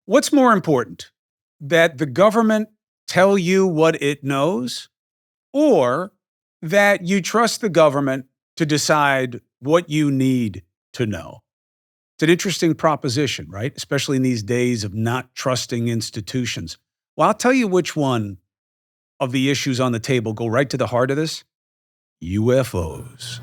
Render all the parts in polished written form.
What's more important, that the government tell you what it knows, or that you trust the government to decide what you need to know? It's an interesting proposition, right? Especially in these days of not trusting institutions. Well, I'll tell you which one of the issues on the table go right to the heart of this: UFOs.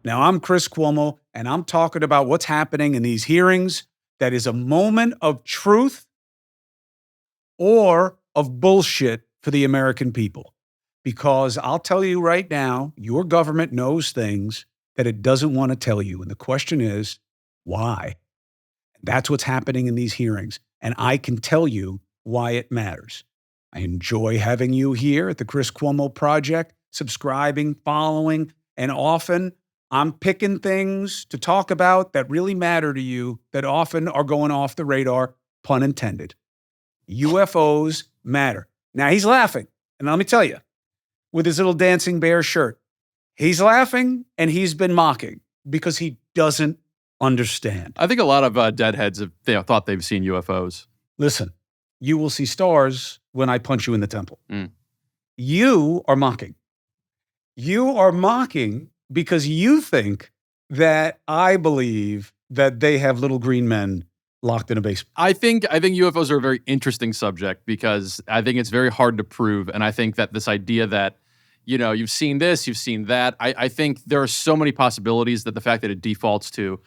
Now, I'm Chris Cuomo, and I'm talking about what's happening in these hearings that is a moment of truth or of bullshit for the American people. Because I'll tell you right now, your government knows things that it doesn't want to tell you. And the question is, why? That's what's happening in these hearings. And I can tell you why it matters. I enjoy having you here at the Chris Cuomo Project, subscribing, following, and often I'm picking things to talk about that really matter to you that often are going off the radar, pun intended. UFOs matter. Now he's laughing, and let me tell you, with his little dancing bear shirt, he's laughing and he's been mocking because he doesn't understand. I think a lot of deadheads have thought they've seen UFOs. Listen, you will see stars when I punch you in the temple. You are mocking. You are mocking because you think that I believe that they have little green men locked in a basement. I think UFOs are a very interesting subject because I think it's very hard to prove. And I think that this idea that, you've seen this, you've seen that. I think there are so many possibilities that the fact that it defaults to,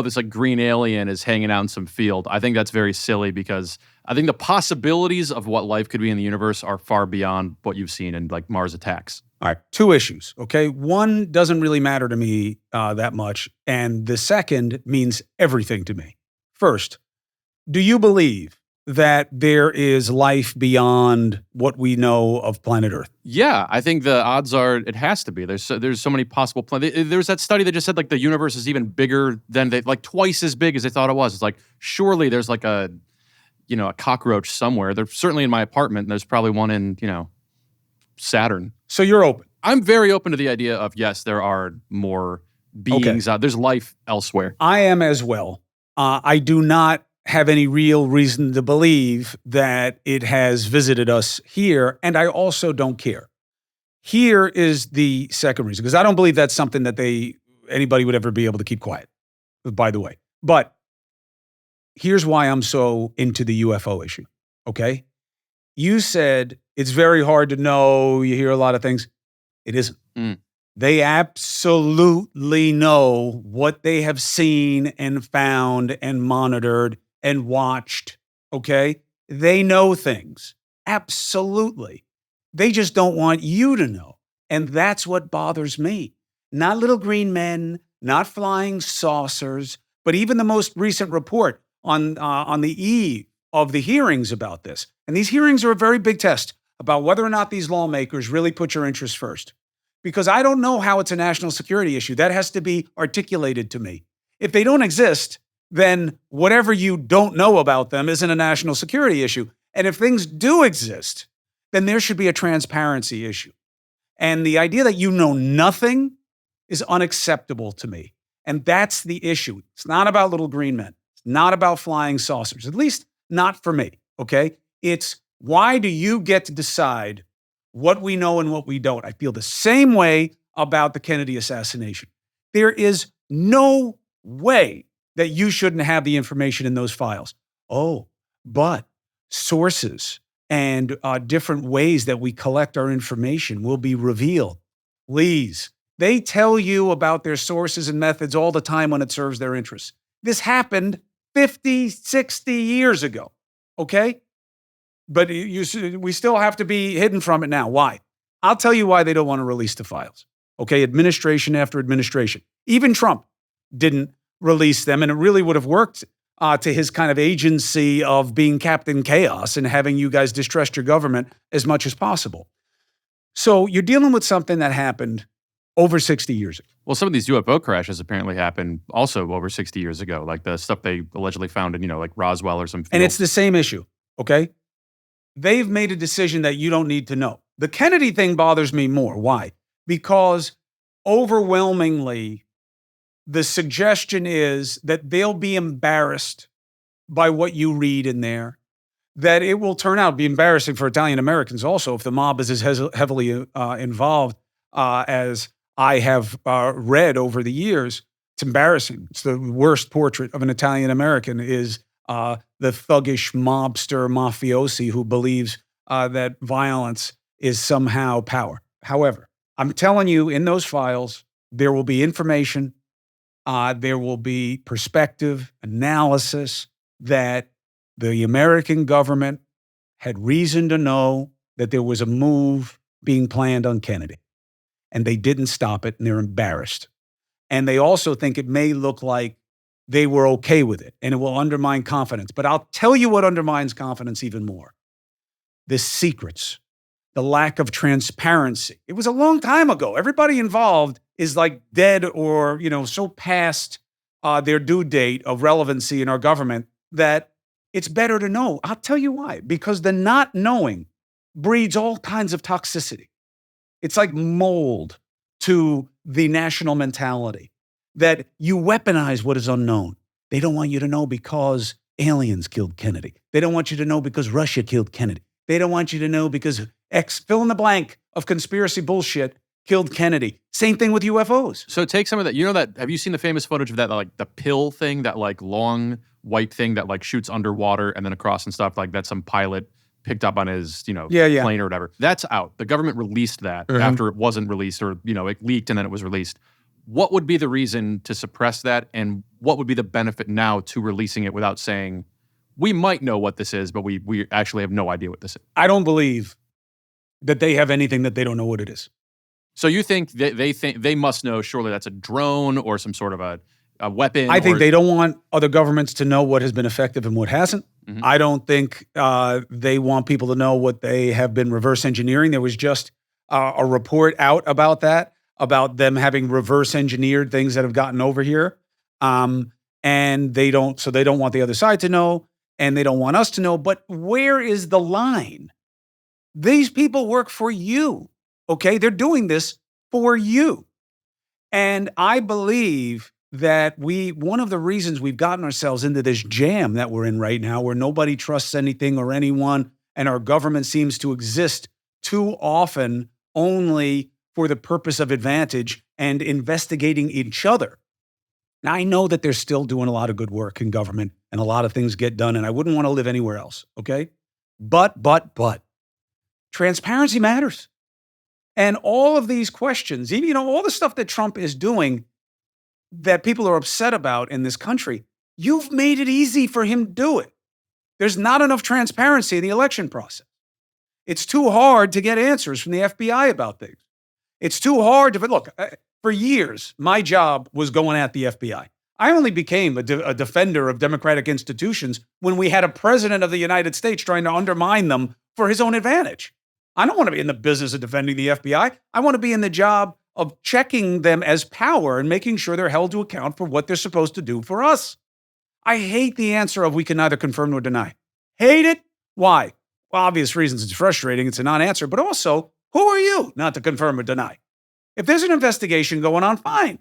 this green alien is hanging out in some field. I think that's very silly because I think the possibilities of what life could be in the universe are far beyond what you've seen in Mars Attacks. All right, two issues, okay? One doesn't really matter to me that much, and the second means everything to me. First, do you believe that there is life beyond what we know of planet Earth? Yeah, I think the odds are it has to be. There's so many possible planets. There's that study that just said the universe is even bigger than twice as big as they thought it was. It's surely there's a cockroach somewhere. There's certainly in my apartment. And there's probably one in Saturn. So you're open? I'm very open to the idea of, yes, there are more beings out. There's life elsewhere. I am as well. I do not have any real reason to believe that it has visited us here, and I also don't care. Here is the second reason, because I don't believe that's something that anybody would ever be able to keep quiet, by the way. But here's why I'm so into the UFO issue, okay? You said it's very hard to know, you hear a lot of things. It isn't. They absolutely know what they have seen and found and monitored and watched, okay? They know things. Absolutely. They just don't want you to know. And that's what bothers me. Not little green men, not flying saucers, but even the most recent report on the eve of the hearings about this. And these hearings are a very big test about whether or not these lawmakers really put your interests first. Because I don't know how it's a national security issue. That has to be articulated to me. If they don't exist, then whatever you don't know about them isn't a national security issue. And if things do exist, then there should be a transparency issue. And the idea that you know nothing is unacceptable to me. And that's the issue. It's not about little green men. It's not about flying saucers, at least not for me, okay? It's why do you get to decide what we know and what we don't? I feel the same way about the Kennedy assassination. There is no way that you shouldn't have the information in those files. But sources and different ways that we collect our information will be revealed. Please, they tell you about their sources and methods all the time when it serves their interests. This happened 50, 60 years ago, okay? But we still have to be hidden from it now. Why? I'll tell you why they don't want to release the files. Okay, administration after administration. Even Trump didn't release them, and it really would have worked to his kind of agency of being Captain Chaos and having you guys distrust your government as much as possible. So you're dealing with something that happened over 60 years ago. Well, some of these UFO crashes apparently happened also over 60 years ago, like the stuff they allegedly found in, Roswell or some field. And it's the same issue, okay? They've made a decision that you don't need to know. The Kennedy thing bothers me more. Why? Because overwhelmingly, the suggestion is that they'll be embarrassed by what you read in there, that it will turn out be embarrassing for Italian Americans also if the mob is as heavily involved as I have read over the years. It's embarrassing. It's the worst portrait of an Italian American is the thuggish mobster mafiosi who believes that violence is somehow power. However, I'm telling you, in those files, there will be information, there will be perspective, analysis that the American government had reason to know that there was a move being planned on Kennedy, and they didn't stop it, and they're embarrassed. And they also think it may look like they were okay with it, and it will undermine confidence. But I'll tell you what undermines confidence even more. The secrets, the lack of transparency. It was a long time ago. Everybody involved is like dead or, so past their due date of relevancy in our government that it's better to know. I'll tell you why. Because the not knowing breeds all kinds of toxicity. It's like mold to the national mentality that you weaponize what is unknown. They don't want you to know because aliens killed Kennedy. They don't want you to know because Russia killed Kennedy. They don't want you to know because X, fill in the blank of conspiracy bullshit, killed Kennedy. Same thing with UFOs. So take some of that. Have you seen the famous footage of that, like the pill thing, that like long white thing that like shoots underwater and then across and stuff, like that some pilot picked up on his, plane or whatever. That's out. The government released that after it wasn't released, or, it leaked and then it was released. What would be the reason to suppress that? And what would be the benefit now to releasing it without saying, we might know what this is, but we actually have no idea what this is? I don't believe that they have anything that they don't know what it is. So you think they think they must know, surely that's a drone or some sort of a weapon? I think they don't want other governments to know what has been effective and what hasn't. Mm-hmm. I don't think they want people to know what they have been reverse engineering. There was just a report out about that, about them having reverse engineered things that have gotten over here. And they don't want the other side to know, and they don't want us to know. But where is the line? These people work for you. Okay, they're doing this for you. And I believe that one of the reasons we've gotten ourselves into this jam that we're in right now, where nobody trusts anything or anyone, and our government seems to exist too often only for the purpose of advantage and investigating each other. Now, I know that they're still doing a lot of good work in government and a lot of things get done, and I wouldn't want to live anywhere else, okay? But, transparency matters. And all of these questions, even, all the stuff that Trump is doing that people are upset about in this country, you've made it easy for him to do it. There's not enough transparency in the election process. It's too hard to get answers from the FBI about things. It's too hard to, look, for years, my job was going at the FBI. I only became a defender of democratic institutions when we had a president of the United States trying to undermine them for his own advantage. I don't want to be in the business of defending the FBI. I want to be in the job of checking them as power and making sure they're held to account for what they're supposed to do for us. I hate the answer of we can neither confirm nor deny. Hate it. Why? Well, obvious reasons. It's frustrating. It's a non-answer. But also, who are you not to confirm or deny? If there's an investigation going on, fine.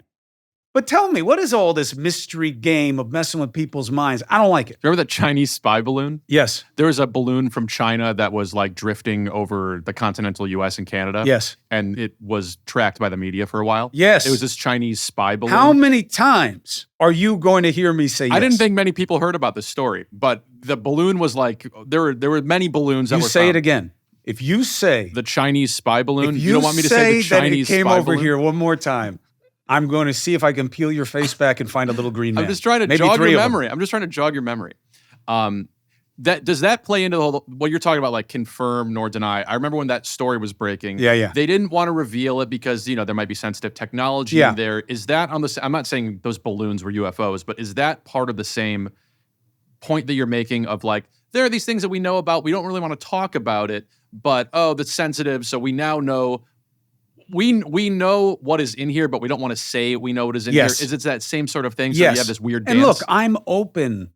But tell me, what is all this mystery game of messing with people's minds? I don't like it. Remember that Chinese spy balloon? Yes. There was a balloon from China that was like drifting over the continental US and Canada. Yes. And it was tracked by the media for a while. Yes. It was this Chinese spy balloon. How many times are you going to hear me say yes? I didn't think many people heard about this story, but the balloon was like, there were many balloons that were found. You say it again. If you say the Chinese spy balloon, if you don't want me to say the Chinese that it came spy over balloon? here one more time, I'm going to see if I can peel your face back and find a little green man. I'm just trying to jog your memory. I'm just trying to jog your memory. Does that play into the whole, what you're talking about, like confirm nor deny? I remember when that story was breaking. Yeah. They didn't want to reveal it because, there might be sensitive technology in there. Is that I'm not saying those balloons were UFOs, but is that part of the same point that you're making of like, there are these things that we know about, we don't really want to talk about it, but that's sensitive, so we now know we know what is in here, but we don't want to say we know what is in here. Is it that same sort of thing? So you have this weird dance? And look, I'm open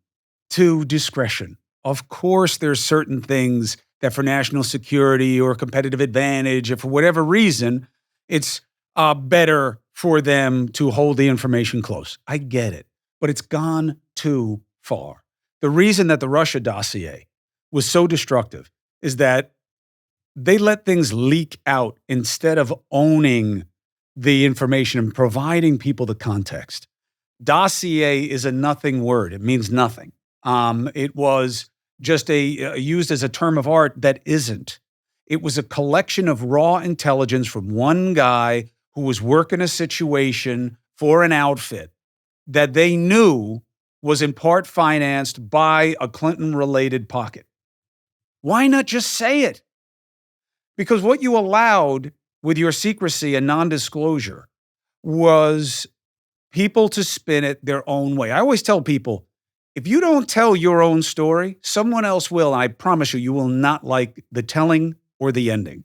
to discretion. Of course, there's certain things that for national security or competitive advantage or for whatever reason, it's better for them to hold the information close. I get it, but it's gone too far. The reason that the Russia dossier was so destructive is that they let things leak out instead of owning the information and providing people the context. Dossier is a nothing word. It means nothing. It was just used as a term of art that isn't. It was a collection of raw intelligence from one guy who was working a situation for an outfit that they knew was in part financed by a Clinton-related pocket. Why not just say it? Because what you allowed with your secrecy and non-disclosure was people to spin it their own way. I always tell people, if you don't tell your own story, someone else will. And I promise you, you will not like the telling or the ending.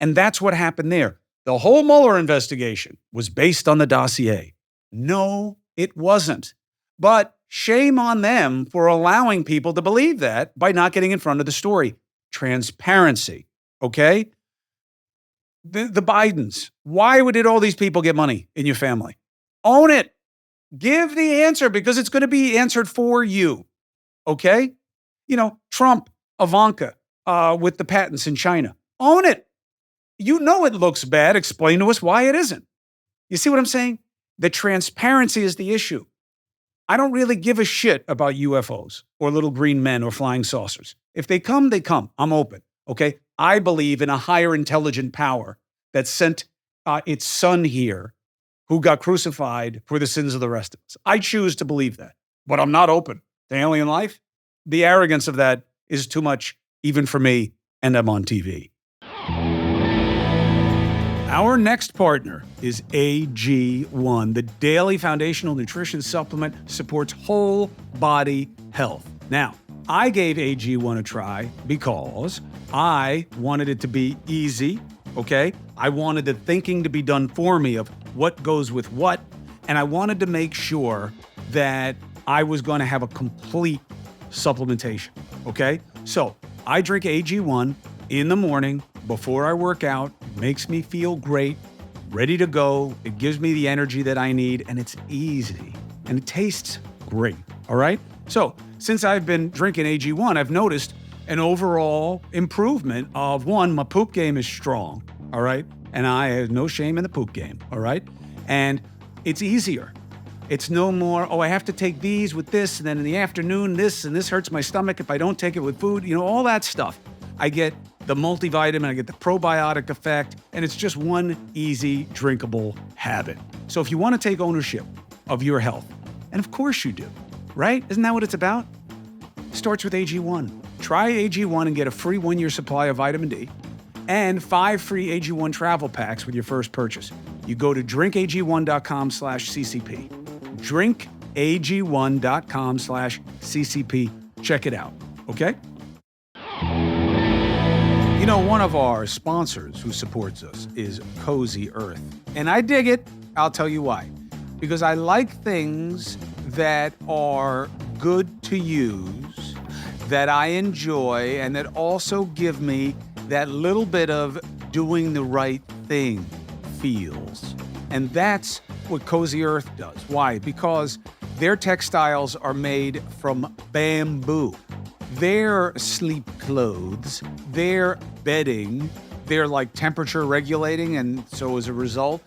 And that's what happened there. The whole Mueller investigation was based on the dossier. No, it wasn't. But shame on them for allowing people to believe that by not getting in front of the story. Transparency, okay? The Bidens, why did all these people get money in your family? Own it. Give the answer because it's going to be answered for you, okay? Trump, Ivanka, with the patents in China. Own it. You know it looks bad. Explain to us why it isn't. You see what I'm saying? The transparency is the issue. I don't really give a shit about UFOs or little green men or flying saucers. If they come, they come. I'm open, okay? I believe in a higher intelligent power that sent its son here who got crucified for the sins of the rest of us. I choose to believe that, but I'm not open to alien life. The arrogance of that is too much even for me, and I'm on TV. Our next partner is AG1. The daily foundational nutrition supplement supports whole body health. Now, I gave AG1 a try because I wanted it to be easy, okay? I wanted the thinking to be done for me of what goes with what, and I wanted to make sure that I was going to have a complete supplementation, okay? So I drink AG1 in the morning before I work out. Makes me feel great, ready to go. It gives me the energy that I need, and it's easy, and it tastes great, all right? So since I've been drinking AG1, I've noticed an overall improvement of, one, my poop game is strong, all right? And I have no shame in the poop game, all right? And it's easier. It's no more, I have to take these with this, and then in the afternoon, this, and this hurts my stomach if I don't take it with food, all that stuff. I get the multivitamin, I get the probiotic effect, and it's just one easy, drinkable habit. So if you want to take ownership of your health, and of course you do, right? Isn't that what it's about? It starts with AG1. Try AG1 and get a free 1-year supply of vitamin D and 5 free AG1 travel packs with your first purchase. You go to drinkag1.com/CCP. Drinkag1.com/CCP. Check it out, okay? One of our sponsors who supports us is Cozy Earth. And I dig it. I'll tell you why. Because I like things that are good to use, that I enjoy, and that also give me that little bit of doing the right thing feels. And that's what Cozy Earth does. Why? Because their textiles are made from bamboo. Their sleep clothes, their bedding, they're like temperature regulating. And so as a result,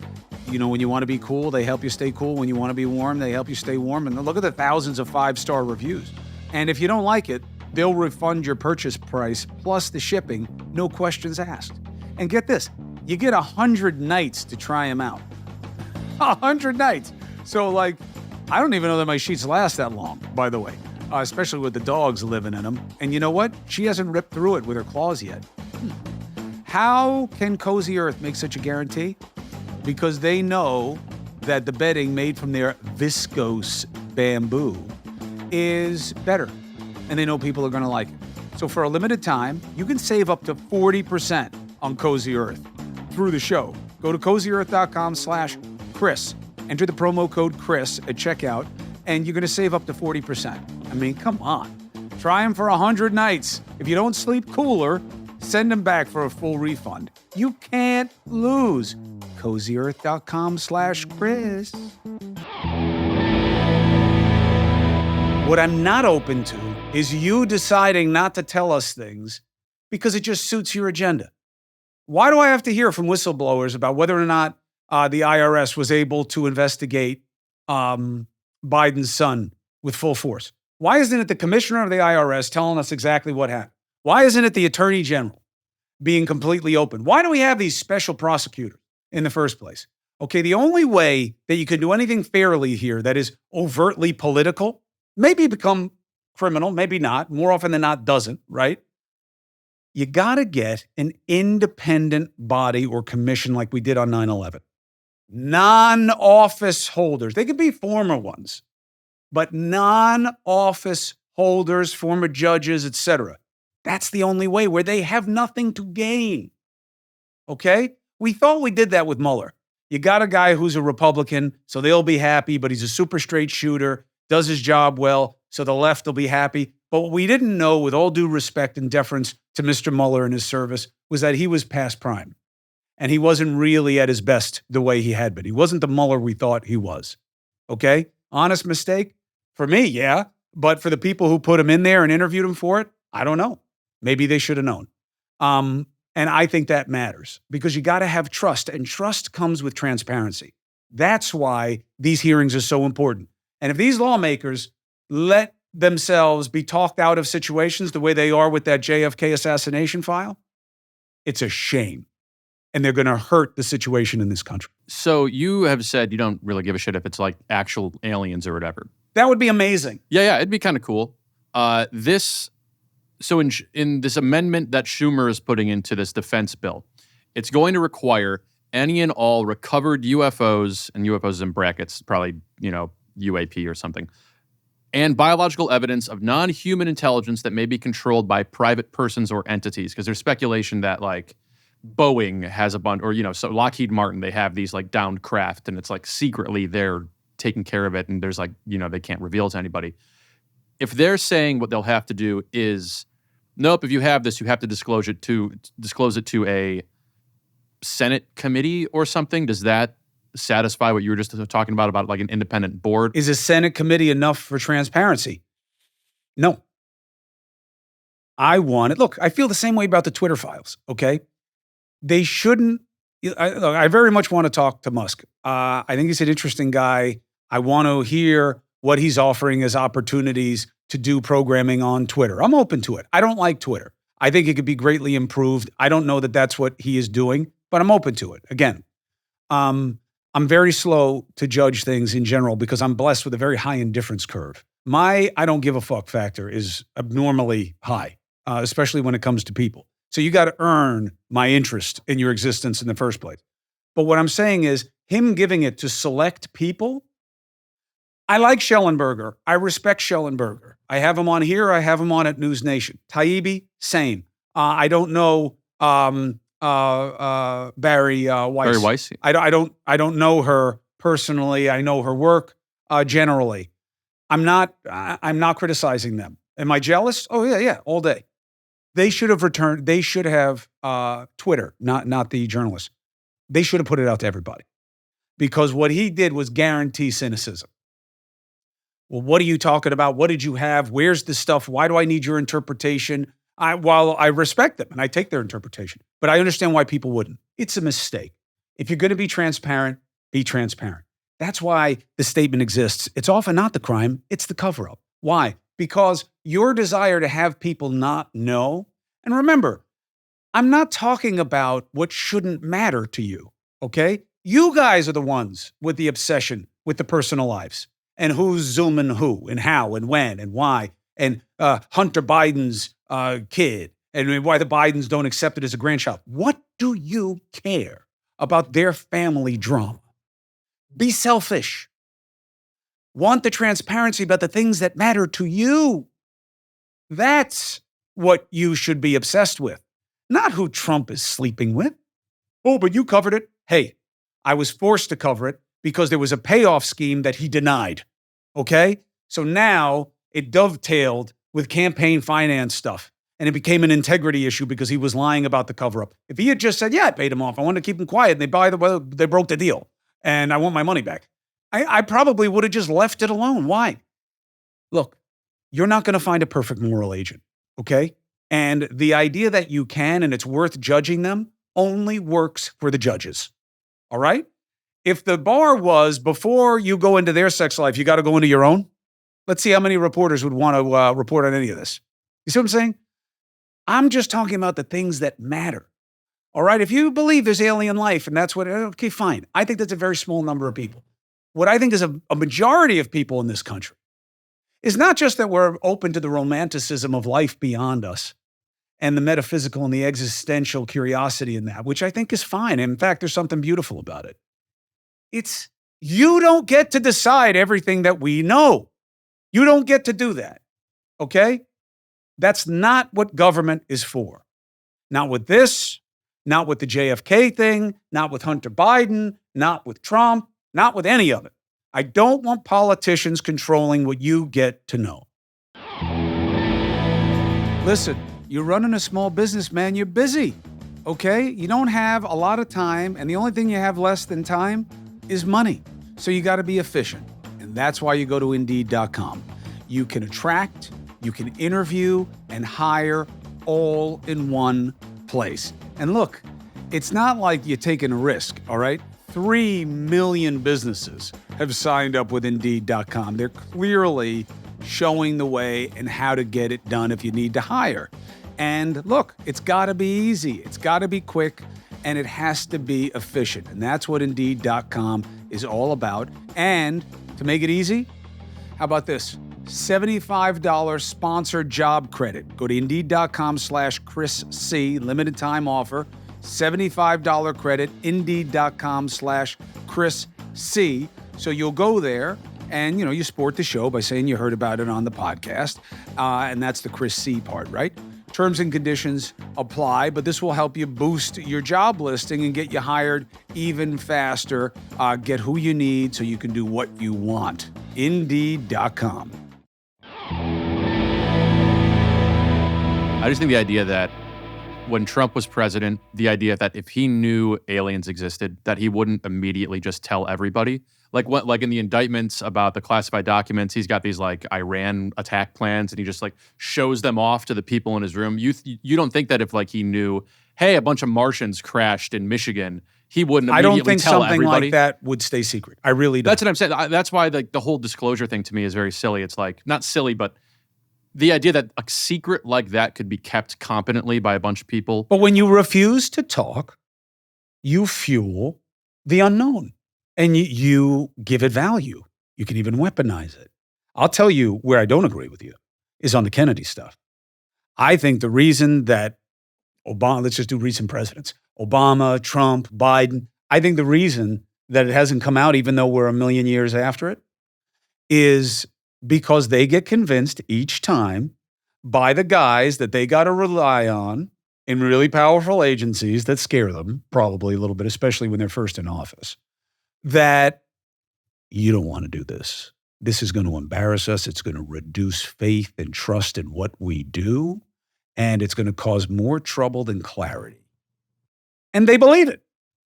when you want to be cool, they help you stay cool. When you want to be warm, they help you stay warm. And look at the thousands of 5-star reviews. And if you don't like it, they'll refund your purchase price plus the shipping, no questions asked. And get this, you get 100 nights to try them out. 100 nights. So I don't even know that my sheets last that long, by the way. Especially with the dogs living in them. And you know what? She hasn't ripped through it with her claws yet. How can Cozy Earth make such a guarantee? Because they know that the bedding made from their viscose bamboo is better. And they know people are going to like it. So for a limited time, you can save up to 40% on Cozy Earth through the show. Go to CozyEarth.com/Chris. Enter the promo code Chris at checkout, and you're going to save up to 40%. I mean, come on. Try them for 100 nights. If you don't sleep cooler, send them back for a full refund. You can't lose. CozyEarth.com/Chris. What I'm not open to is you deciding not to tell us things because it just suits your agenda. Why do I have to hear from whistleblowers about whether or not the IRS was able to investigate Biden's son with full force? Why isn't it the commissioner of the IRS telling us exactly what happened? Why isn't it the attorney general being completely open? Why do we have these special prosecutors in the first place? Okay, the only way that you can do anything fairly here that is overtly political, maybe become criminal, maybe not, more often than not doesn't, right? You got to get an independent body or commission like we did on 9/11. Non-office holders. They could be former ones, but non-office holders, former judges, etc. That's the only way where they have nothing to gain. Okay? We thought we did that with Mueller. You got a guy who's a Republican, so they'll be happy, but he's a super straight shooter, does his job well, so the left will be happy. But what we didn't know, with all due respect and deference to Mr. Mueller and his service, was that he was past prime. And he wasn't really at his best the way he had been. He wasn't the Mueller we thought he was. Okay? Honest mistake? For me, yeah. But for the people who put him in there and interviewed him for it, I don't know. Maybe they should have known. And I think that matters because you got to have trust, and trust comes with transparency. That's why these hearings are so important. And if these lawmakers let themselves be talked out of situations the way they are with that JFK assassination file, it's a shame. And they're going to hurt the situation in this country. So you have said you don't really give a shit if it's like actual aliens or whatever. That would be amazing. Yeah, it'd be kind of cool. So in this amendment that Schumer is putting into this defense bill, it's going to require any and all recovered UFOs, and UFOs in brackets, probably, UAP or something, and biological evidence of non-human intelligence that may be controlled by private persons or entities. Because there's speculation that like Boeing has a bunch, or, so Lockheed Martin, they have these like downed craft, and it's like secretly they're taking care of it, and there's like, they can't reveal to anybody. If they're saying what they'll have to do is, nope, if you have this, you have to disclose it to a Senate committee or something, does that satisfy what you were just talking about like an independent board? Is a Senate committee enough for transparency? No. I want it. Look, I feel the same way about the Twitter files, okay? They shouldn't. I very much want to talk to Musk. I think he's an interesting guy. I want to hear what he's offering as opportunities to do programming on Twitter. I'm open to it. I don't like Twitter. I think it could be greatly improved. I don't know that that's what he is doing, but I'm open to it. Again, I'm very slow to judge things in general because I'm blessed with a very high indifference curve. My I don't give a fuck factor is abnormally high, especially when it comes to people. So you got to earn my interest in your existence in the first place. But what I'm saying is him giving it to select people. I like Schellenberger. I respect Schellenberger. I have him on here. I have him on at NewsNation. Taibbi, same. I don't know Barry Weiss. Barry Weiss. I don't know her personally. I know her work generally. I'm not criticizing them. Am I jealous? Oh yeah, all day. They should have returned. They should have Twitter, not the journalists. They should have put it out to everybody, because what he did was guarantee cynicism. Well, what are you talking about? What did you have? Where's the stuff? Why do I need your interpretation? While I respect them and I take their interpretation, but I understand why people wouldn't. It's a mistake. If you're going to be transparent, be transparent. That's why the statement exists. It's often not the crime, it's the cover-up. Why? Because your desire to have people not know, and remember, I'm not talking about what shouldn't matter to you, okay? You guys are the ones with the obsession with the personal lives and who's Zooming who and how and when and why, and Hunter Biden's kid and why the Bidens don't accept it as a grandchild. What do you care about their family drama? Be selfish. Want the transparency about the things that matter to you. That's what you should be obsessed with, not who Trump is sleeping with. Oh, but you covered it. Hey, I was forced to cover it because there was a payoff scheme that he denied. Okay? So now it dovetailed with campaign finance stuff. and it became an integrity issue because he was lying about the cover-up. If he had just said, yeah, I paid him off, I wanted to keep him quiet, and they broke the deal, and I want my money back, I probably would have just left it alone. Why? Look, you're not going to find a perfect moral agent, okay? And the idea that you can and it's worth judging them only works for the judges, all right? If the bar was before you go into their sex life, you got to go into your own, let's see how many reporters would want to report on any of this. You see what I'm saying? I'm just talking about the things that matter, all right? If you believe there's alien life and that's what, okay, fine. I think that's a very small number of people. What I think is a majority of people in this country is not just that we're open to the romanticism of life beyond us and the metaphysical and the existential curiosity in that, which I think is fine. In fact, there's something beautiful about it. It's you don't get to decide everything that we know. You don't get to do that, okay? That's not what government is for. Not with this, not with the JFK thing, not with Hunter Biden, not with Trump, not with any of it. I don't want politicians controlling what you get to know. Listen, you're running a small business, man. You're busy, okay? You don't have a lot of time, and the only thing you have less than time is money. So you got to be efficient, and that's why you go to Indeed.com. You can attract, you can interview, and hire all in one place. And look, it's not like you're taking a risk, all right? 3 million businesses have signed up with Indeed.com. They're clearly showing the way and how to get it done if you need to hire. And look, it's got to be easy. It's got to be quick, and it has to be efficient. And that's what Indeed.com is all about. And to make it easy, how about this? $75 sponsored job credit. Go to Indeed.com/Chris C. Limited time offer. $75 credit. Indeed.com/Chris C. So you'll go there and, you support the show by saying you heard about it on the podcast. And that's the Chris C part, right? Terms and conditions apply, but this will help you boost your job listing and get you hired even faster. Get who you need so you can do what you want. Indeed.com. I just think the idea that when Trump was president, the idea that if he knew aliens existed, that he wouldn't immediately just tell everybody. Like in the indictments about the classified documents, he's got these like Iran attack plans, and he just like shows them off to the people in his room. You don't think that if like he knew, hey, a bunch of Martians crashed in Michigan, he wouldn't immediately I don't think tell something everybody. like that would stay secret. I really don't. That's what I'm saying. That's why the whole disclosure thing to me is very silly. It's like not silly, but the idea that a secret like that could be kept competently by a bunch of people. But when you refuse to talk, you fuel the unknown and you give it value. You can even weaponize it. I'll tell you where I don't agree with you is on the Kennedy stuff. I think the reason that Obama, let's just do recent presidents, Obama, Trump, Biden, I think the reason that it hasn't come out, even though we're a million years after it, is because they get convinced each time by the guys that they got to rely on in really powerful agencies that scare them, probably a little bit, especially when they're first in office, that you don't want to do this. This is going to embarrass us. It's going to reduce faith and trust in what we do, and it's going to cause more trouble than clarity. And they believe it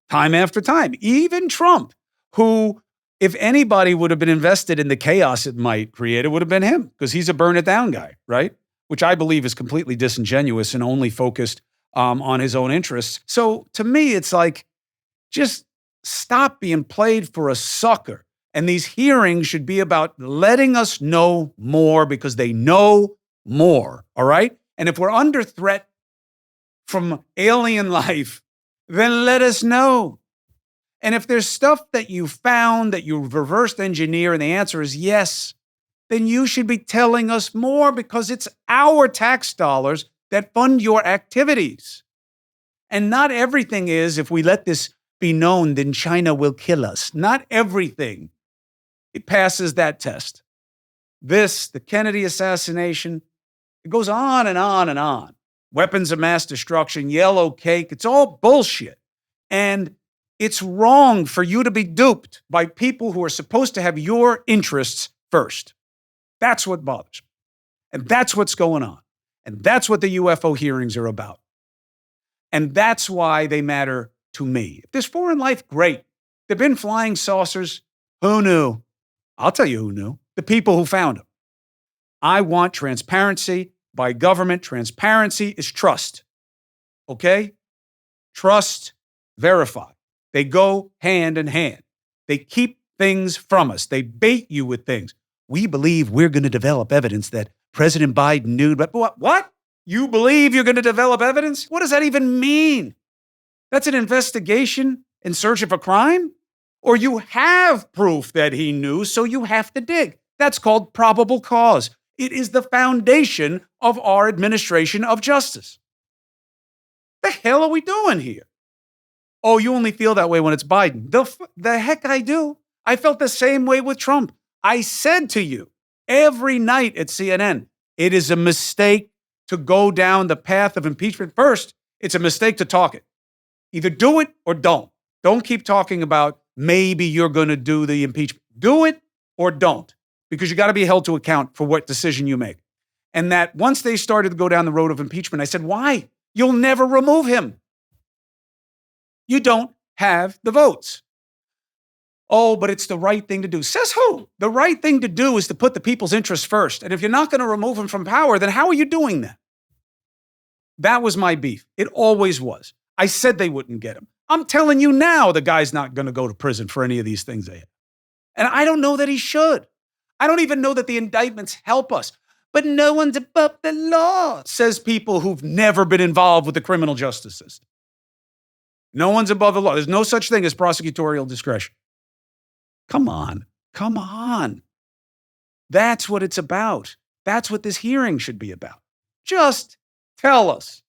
time after time. Even Trump, who, if anybody would have been invested in the chaos it might create, it would have been him, because he's a burn it down guy, right? Which I believe is completely disingenuous and only focused on his own interests. So to me, it's like, just stop being played for a sucker. And these hearings should be about letting us know more because they know more, all right? And if we're under threat from alien life, then let us know. And if there's stuff that you found that you reversed engineer and the answer is yes, then you should be telling us more because it's our tax dollars that fund your activities. And not everything is, if we let this be known, then China will kill us. Not everything. It passes that test. This, the Kennedy assassination, it goes on and on and on. Weapons of mass destruction, yellow cake, it's all bullshit. And it's wrong for you to be duped by people who are supposed to have your interests first. That's what bothers me. And that's what's going on. And that's what the UFO hearings are about. And that's why they matter to me. If there's foreign life, great. There've been flying saucers. Who knew? I'll tell you who knew. The people who found them. I want transparency by government. Transparency is trust. Okay? Trust, verify. They go hand in hand. They keep things from us. They bait you with things. We believe we're going to develop evidence that President Biden knew. But what? You believe you're going to develop evidence? What does that even mean? That's an investigation in search of a crime? Or you have proof that he knew, so you have to dig. That's called probable cause. It is the foundation of our administration of justice. The hell are we doing here? Oh, you only feel that way when it's Biden. The heck I do. I felt the same way with Trump. I said to you every night at CNN, it is a mistake to go down the path of impeachment. First, it's a mistake to talk it. Either do it or don't. Don't keep talking about maybe you're going to do the impeachment. Do it or don't, because you got to be held to account for what decision you make. And that once they started to go down the road of impeachment, I said, why? You'll never remove him. You don't have the votes. Oh, but it's the right thing to do. Says who? The right thing to do is to put the people's interests first. And if you're not going to remove him from power, then how are you doing that? That was my beef. It always was. I said they wouldn't get him. I'm telling you now, the guy's not going to go to prison for any of these things they have. And I don't know that he should. I don't even know that the indictments help us. But no one's above the law, says people who've never been involved with the criminal justice system. No one's above the law. There's no such thing as prosecutorial discretion. Come on. Come on. That's what it's about. That's what this hearing should be about. Just tell us,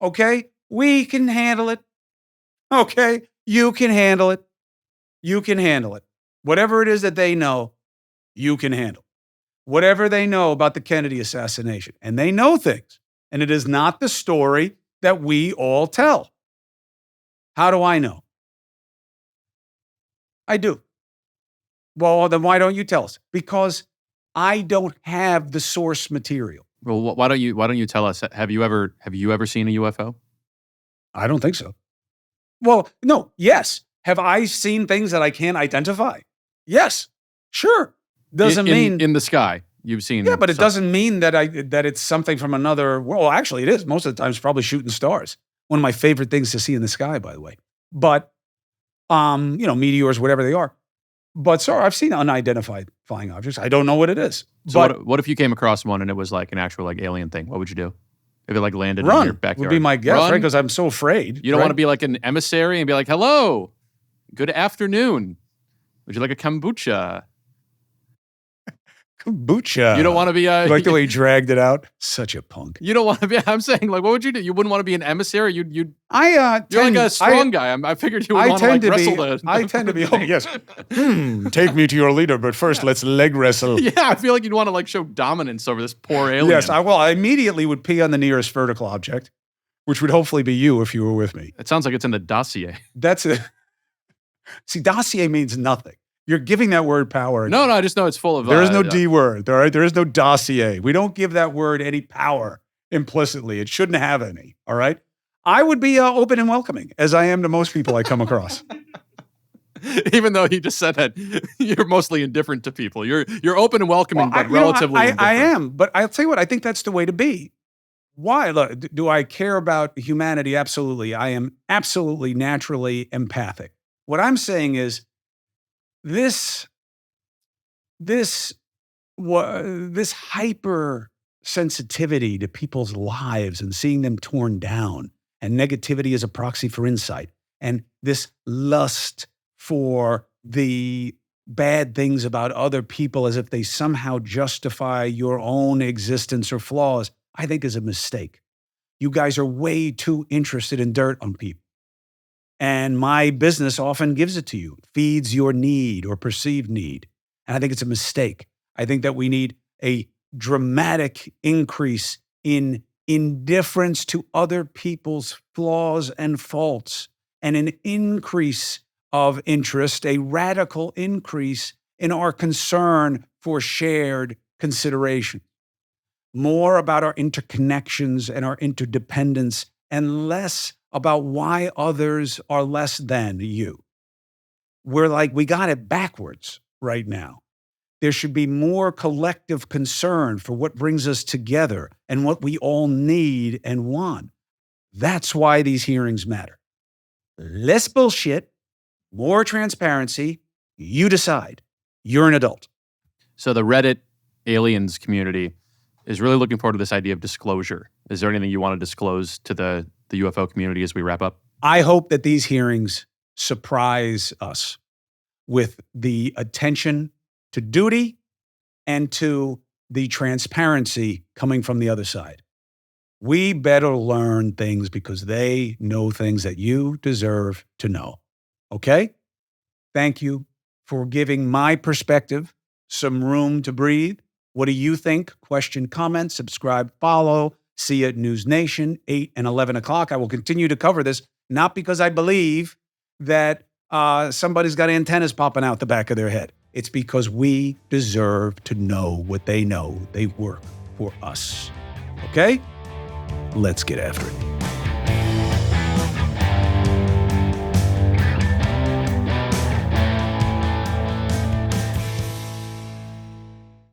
okay? We can handle it. Okay? You can handle it. You can handle it. Whatever it is that they know, you can handle. Whatever they know about the Kennedy assassination. And they know things. And it is not the story that we all tell. How do I know? I do. Well, then why don't you tell us? Because I don't have the source material. Well, why don't you tell us? Have you ever seen a UFO? I don't think so. Well, no, yes. Have I seen things that I can't identify? Yes. Sure. Doesn't mean in the sky. You've seen. Yeah, but it doesn't mean that it's something from another world. Well, actually it is. Most of the time it's probably shooting stars. One of my favorite things to see in the sky, by the way. But meteors, whatever they are. But sorry, I've seen unidentified flying objects. I don't know what it is. So but what if you came across one and it was like an actual like alien thing? What would you do? If it like landed in your backyard? Would be my guess, right? Because I'm so afraid. You don't want to be like an emissary and be like, hello, good afternoon. Would you like a kombucha? Kombucha. You don't want to be you like the way he dragged it out? Such a punk. You don't want to be, I'm saying, like, what would you do? You wouldn't want to be an emissary? You're like a strong guy. I figured you would want to like wrestle. I tend to be, oh yes. Take me to your leader, but first let's leg wrestle. Yeah, I feel like you'd want to like show dominance over this poor alien. Yes, I immediately would pee on the nearest vertical object, which would hopefully be you if you were with me. It sounds like it's in the dossier. That's it. See, dossier means nothing. You're giving that word power. No, I just know it's full of... There is no D word, all right? There is no dossier. We don't give that word any power implicitly. It shouldn't have any, all right? I would be open and welcoming, as I am to most people I come across. Even though you just said that you're mostly indifferent to people. You're open and welcoming, but relatively indifferent. I am, but I'll tell you what, I think that's the way to be. Why? Look, do I care about humanity? Absolutely. I am absolutely naturally empathic. What I'm saying is, this hyper sensitivity to people's lives and seeing them torn down, and negativity as a proxy for insight, and this lust for the bad things about other people as if they somehow justify your own existence or flaws, I think is a mistake. You guys are way too interested in dirt on people. And my business often gives it to you, feeds your need or perceived need. And I think it's a mistake. I think that we need a dramatic increase in indifference to other people's flaws and faults, and an increase of interest, a radical increase in our concern for shared consideration. more about our interconnections and our interdependence, and less about why others are less than you. We got it backwards right now. There should be more collective concern for what brings us together and what we all need and want. That's why these hearings matter. Less bullshit, more transparency. You decide. You're an adult. So the Reddit aliens community is really looking forward to this idea of disclosure. Is there anything you want to disclose to the UFO community as we wrap up? I hope that these hearings surprise us with the attention to duty and to the transparency coming from the other side. We better learn things because they know things that you deserve to know. Okay? Thank you for giving my perspective some room to breathe. What do you think? Question, comment, subscribe, follow. See you at News Nation, 8 and 11 o'clock. I will continue to cover this, not because I believe that somebody's got antennas popping out the back of their head. It's because we deserve to know what they know. They work for us. Okay? Let's get after it.